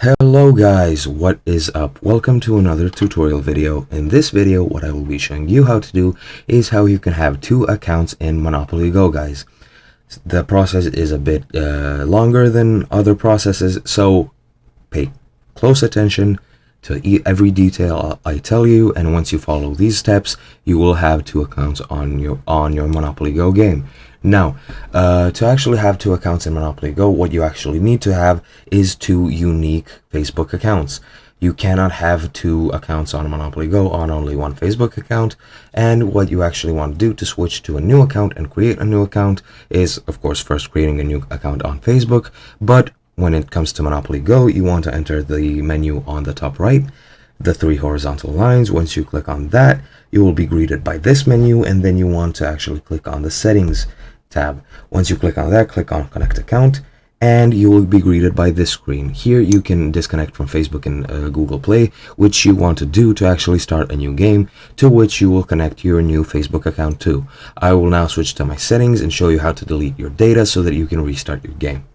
Hello guys, what is up? Welcome to another tutorial video. In this video, what I will be showing you how to do is how you can have two accounts in Monopoly Go, guys. The process is a bit longer than other processes, so pay close attention to every detail I tell you, and once you follow these steps, you will have two accounts on your Monopoly Go game. Now, to actually have two accounts in Monopoly Go, what you actually need to have is two unique Facebook accounts. You cannot have two accounts on Monopoly Go on only one Facebook account, and what you actually want to do to switch to a new account and create a new account is, of course, first creating a new account on Facebook. But when it comes to Monopoly Go, you want to enter the menu on the top right, the three horizontal lines. Once you click on that, you will be greeted by this menu, and then you want to actually click on the settings tab. Once you click on that, click on connect account, and you will be greeted by this screen. Here you can disconnect from Facebook and Google Play, which you want to do to actually start a new game, to which you will connect your new Facebook account to. I will now switch to my settings and show you how to delete your data so that you can restart your game.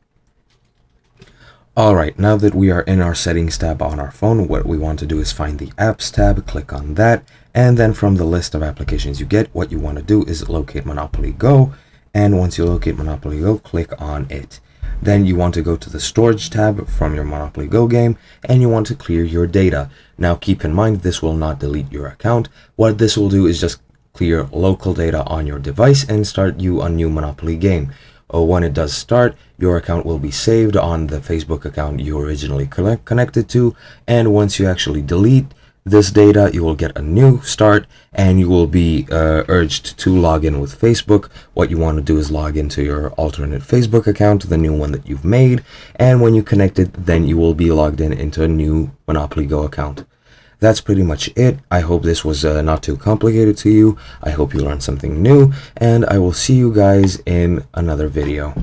Alright, now that we are in our settings tab on our phone, what we want to do is find the apps tab, click on that, and then from the list of applications you get, what you want to do is locate Monopoly Go, and once you locate Monopoly Go, click on it. Then you want to go to the storage tab from your Monopoly Go game, and you want to clear your data. Now keep in mind, this will not delete your account. What this will do is just clear local data on your device and start you a new Monopoly game. When it does start, your account will be saved on the Facebook account you originally connected to, and once you actually delete this data, you will get a new start, and you will be urged to log in with Facebook. What you want to do is log into your alternate Facebook account, the new one that you've made, and when you connect it, then you will be logged in into a new Monopoly Go account. That's pretty much it. I hope this was not too complicated to you. I hope you learned something new, and I will see you guys in another video.